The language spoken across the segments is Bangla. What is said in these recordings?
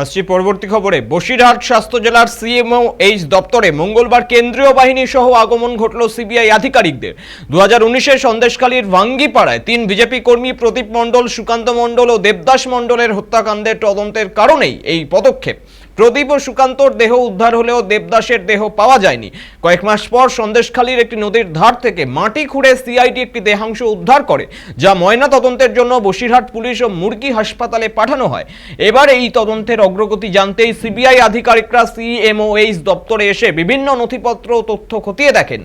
আসছি পরবর্তী খবরে। বসিরহাট স্বাস্থ্য জেলার সিএমওএইচ দপ্তরে মঙ্গলবার কেন্দ্রীয় বাহিনী সহ আগমন ঘটল সিবিআই আধিকারিকদের। 2019-এ সন্দেশখালীর ভাঙ্গিপাড়ায় 3 বিজেপি কর্মী প্রদীপ মণ্ডল, সুকান্ত মণ্ডল ও দেবদাস মণ্ডলের হত্যাকাণ্ডের তদন্তের কারণেই এই পদক্ষেপ। প্রদীপ ও সুকান্তর দেহ উদ্ধার হলেও দেবদাসের দেহ পাওয়া যায়নি। কয়েক মাস পর সন্দেশখালীর একটি নদীর ধার থেকে মাটি খুঁড়ে সিআইডি একটি দেহাংশ উদ্ধার করে, যা ময়না তদন্তের জন্য বসিরহাট পুলিশ ও মুরগি হাসপাতালে পাঠানো হয়। এবার এই তদন্তের অগ্রগতি জানতেই সিবিআই আধিকারিকরা সিএমওএইচ দপ্তরে এসে বিভিন্ন নথিপত্র ও তথ্য খতিয়ে দেখেন।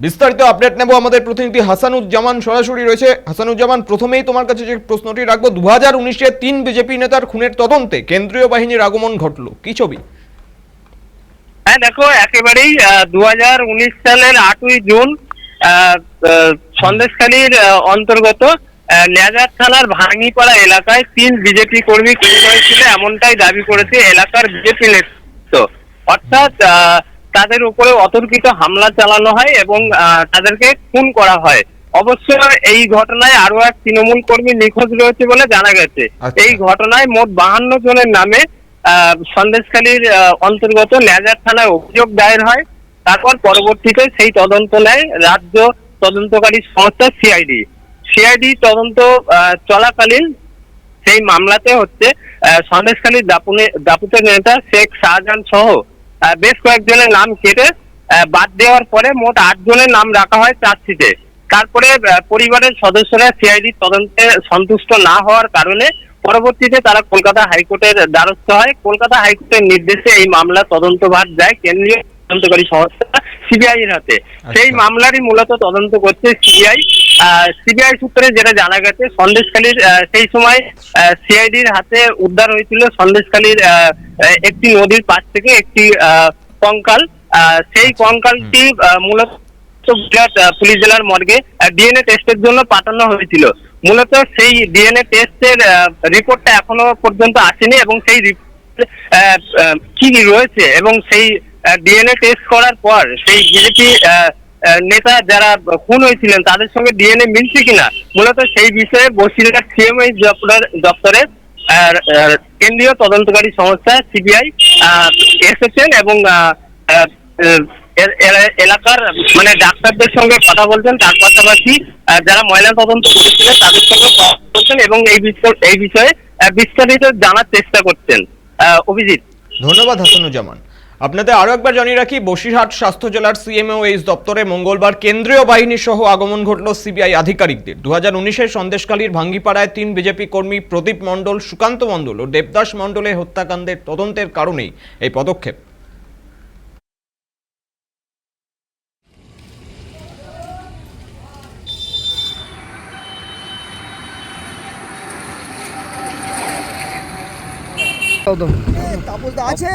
বিস্তারিত আপডেট নেব আমাদের প্রতিনিধি হাসানুজ্জামান সরাসরি রয়েছে। হাসানুজ্জামান, প্রথমেই তোমার কাছে যে প্রশ্নটি রাখবো, 2019-এ 3 বিজেপি নেতার খুনের তদন্তে কেন্দ্রীয় বাহিনীর আগমন ঘটলো, কি ছবি? হ্যাঁ দেখো, একেবারেই 2019 সালের 8ই জুন সন্দেশখালীর অন্তর্গত নেজার থানার ভাঙ্গিপাড়া এলাকায় 3 বিজেপি কর্মী খুন হয়েছিল, এমনটাই দাবি করেছে এলাকার বিজেপি নেতৃত্ব। অর্থাৎ তাদের উপরে অতর্কিত হামলা চালানো হয় এবং তাদেরকে খুন করা হয়। অবশ্য এই ঘটনায় আরো এক তৃণমূল কর্মী নিখোঁজ রয়েছে বলে জানা গেছে। এই ঘটনায় মোট 52 জনের নামে সন্দেশখালীর অন্তর্গত নেজার থানায় অভিযোগ দায়ের হয়। তারপর পরবর্তীতে সেই তদন্ত নেয় রাজ্য তদন্তকারী সংস্থা সিআইডি তদন্ত চলাকালীন সেই মামলাতে সন্দেশখালীর দাপুটের নেতা শেখ শাহজাহান সহ বেশ কয়েকজনের নাম কেটে বাদ দেওয়ার পরে মোট 8 জনের নাম রাখা হয় চার্জশিটে। তারপরে পরিবারের সদস্যরা সিআইডি তদন্তে সন্তুষ্ট না হওয়ার কারণে পরবর্তীতে তারা কলকাতা হাইকোর্টের দ্বারস্থ হয়। কলকাতা হাইকোর্টের নির্দেশে এই মামলা তদন্তভার যায় কেন্দ্রীয় তদন্তকারী সংস্থা সিবিআই এর হাতে। সেই মামলারই মূলত তদন্ত করছে সিবিআই সূত্রে যেটা জানা গেছে, সন্দেশখালীর সেই সময় সিআইডির হাতে উদ্ধার হয়েছিল সন্দেশখালীর একটি নদীর পাশ থেকে একটি কঙ্কাল। সেই কঙ্কালটি মূলত পুলিশ জেলার মর্গে ডিএনএ টেস্টের জন্য পাঠানো হয়েছিল। মূলত সেই ডিএনএ টেস্টের রিপোর্টটা এখনো পর্যন্ত আসেনি এবং সেই কি রয়েছে এবং সেই ডিএনএ টেস্ট করার পর সেই বিজেপি নেতা যারা খুন হয়েছিলেন তাদের সঙ্গে ডিএনএ মিলছে কিনা, মূলত সেই বিষয়ে বসিরহাট সিএমওএইচ দপ্তরে কেন্দ্রীয় তদন্তকারী সংস্থা সিবিআই এসেছেন এবং এলাকার ডাক্তারদের সঙ্গে কথা বলছেন। তার পাশাপাশি যারা ময়না তদন্ত করেছিলেন তাদের সঙ্গে কথা বলছেন এবং এই বিষয়ে বিস্তারিত জানার চেষ্টা করছেন। অভিজিৎ, ধন্যবাদ হাসানুজ্জামান। আপনাদের আরো একবার জানিয়ে রাখি, বসিরহাট স্বাস্থ্য জেলার সিএমওএইচ দপ্তরে মঙ্গলবার কেন্দ্রীয় বাহিনী সহ আগমন ঘটল সিবিআই আধিকারিকদের। 2019-এ সন্দেশখালীর ভাঙ্গিপাড়ায় 3 বিজেপি কর্মী প্রদীপ মণ্ডল, সুকান্ত মণ্ডল ও দেবদাস মণ্ডলের হত্যাকাণ্ডের তদন্তের কারণেই এই পদক্ষেপ। তাপস দা আছে।